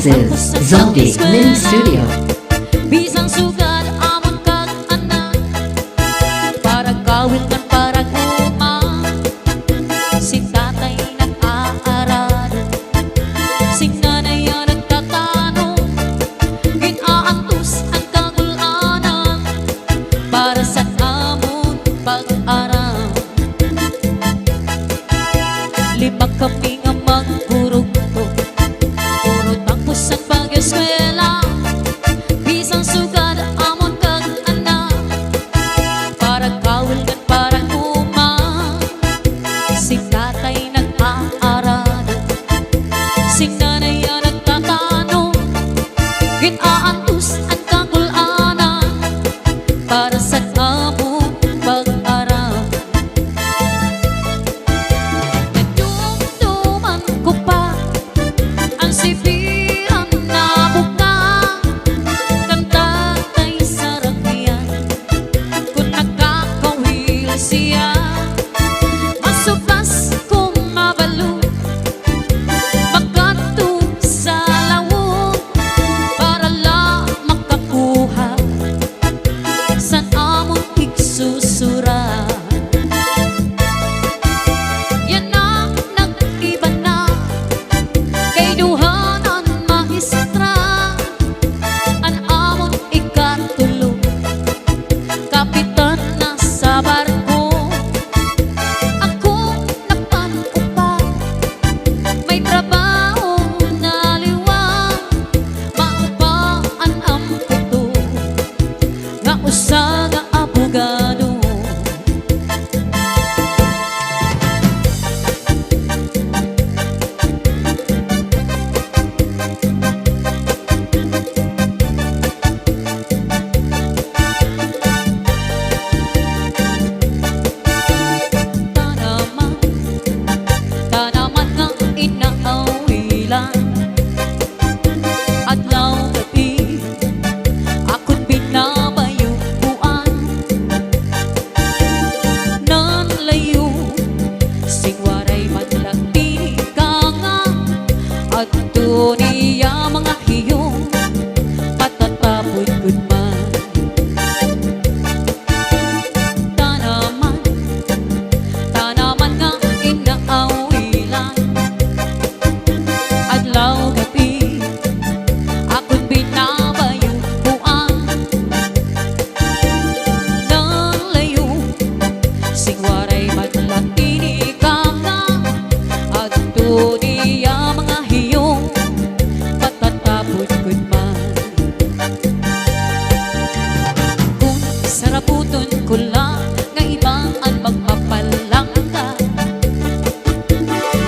This is Zaldi Mini Studio. Bisang sugad amon kag anak para gawin kan para kuma. Si tatay nag-aaral, si nanay nagtatanong, ginaantos ang kagulanan para sa amon pag-aral. Lima kami nga magburugto, puro tapos ang pag-eskwela. Bisang sugad amon kag anak para kawil kan para kuma. Si tatay nag-aaral, si nanay nagtatanong, ginaantos ang kagulanan para sa amon pag-aral. Nadumduman ko pa ang sibiran na bukang kanta kay Sarapian. Kung nagkakawil siya, masubas kong mabalo, magkatog sa lawon para lang makakuha san among igsusura. Yan ang nag-iba na kay duhanan mahistra, an amon ikatulog, kapitan na sa barko. Ako napanupa, may trabaho na liwang, maupaan ang puto, nga usa nga abogado. Tanaman nga inaawilan, adlaw gabi ako't binabayuan. Nan layo sing waray madlagti ka nga, adto niya mga hiyong patatapoy gud man. Tanaman nga inaawilan, adlaw gabi ako't binabayuan. Nang layo sing waray madlagti ka nga, adto niya mga hiyong patatapod gud man. Kung sarabuton ko lang nga ibang ang magpapalangka,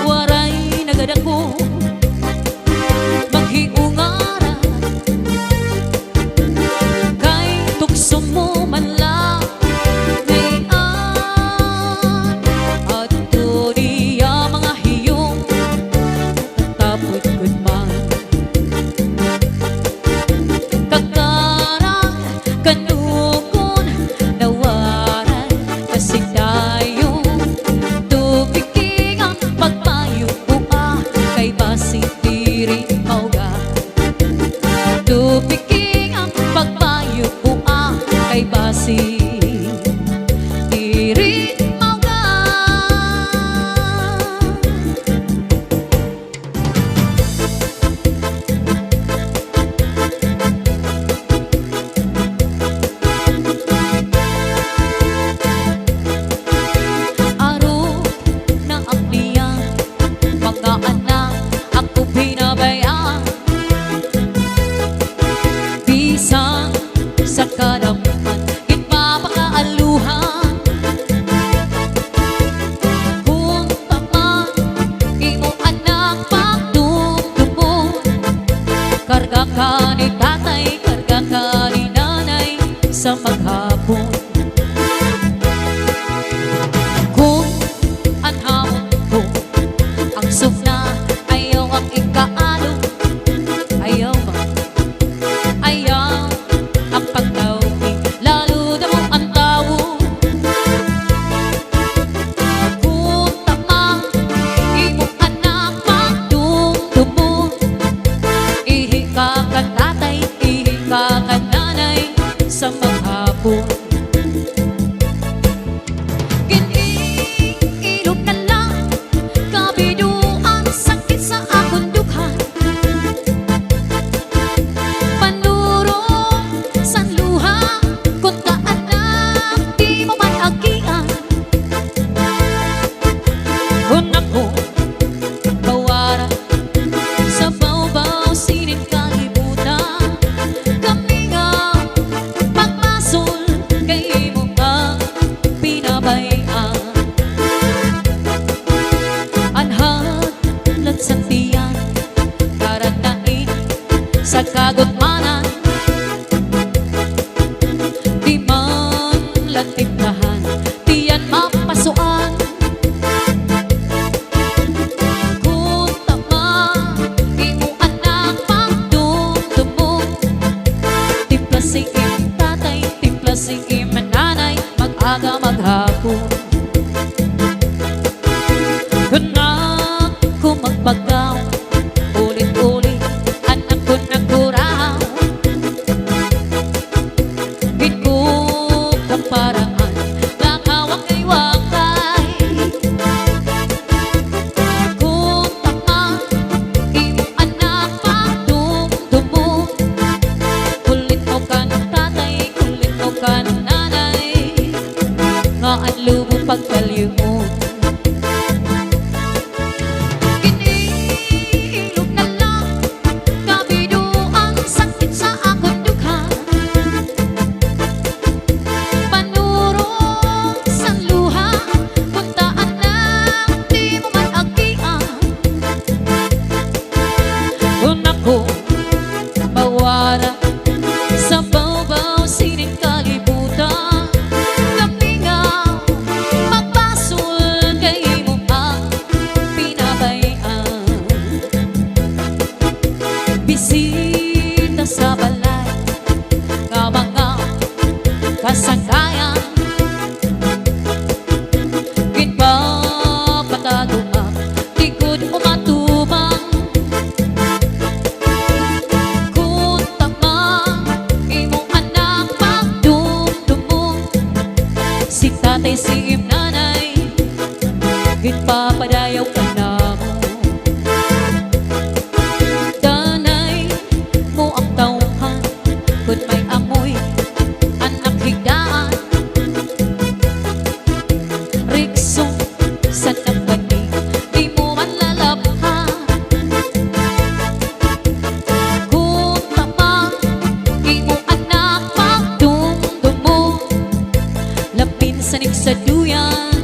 waray nagadako maghiungara, kay tukso mo man lang ngayon, adto niya mga hiyong tapos gud man. Kakarang kanukon nawaran kasi tayo tubiking ang pagpayuha, kay basig diri mauga. Tubiking ang pagpayuha, kay basig diri mauga. Aro na ang liyan, mga anak ako pinabayaan. Bisang sa kadamhan, gitmapakaaluhan. Kung tama imo anak pagdumdumon, karga ka ni tatay, karga ka ni nanay sa maghapon. Kung anhamon ko ang sufna, ayaw ang ikaalo, ayaw ba? Ayaw ang pagtawid, lalo na mo ang tawo. Kung tama imo anak pagdumdumon, sa kagutmanan. Di man lang timplahan, diyan mapasuan. Kung tama, imo anak pagdumdumog. Timpla si im tatay, timpla si im nanay, mag-aga maghapon. Anak ko magpagaw, ulit-ulit anak ko nagkuraw. Ito kang paraan, nakawakay-wakay. Kung tama, imo anak pagdumdumog. Kulit mo ka ng tatay, kulit mo ka ng nanay, nga ang lubong pagkalimot. Iniilog na lang, kabido ang sakit sa akong dugha. Panurong sa luha, puntaan lang, di mo man agian. Kung ako mawala sa babaw sining kalibutan, kapingaw magpasul kay mo ang pinabayaan. Bisita sa balay nga mga kasangkayan, ginpapatago ang likod o matubang. Kung tama, imong anak pagdumdumog. Si tatay, si im nanay, ginpapadayaw ka na mo. Danay mo ang tauhan, kung may amoy anak higdaan. Riksong sa nagpani, di mo man lalabhan. Kung tama, imong anak pagdumdumog. Lapin sa nigsaduyan,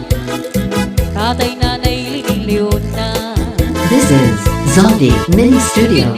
tatay nanay liliw na. This is Zombie Mini Studio.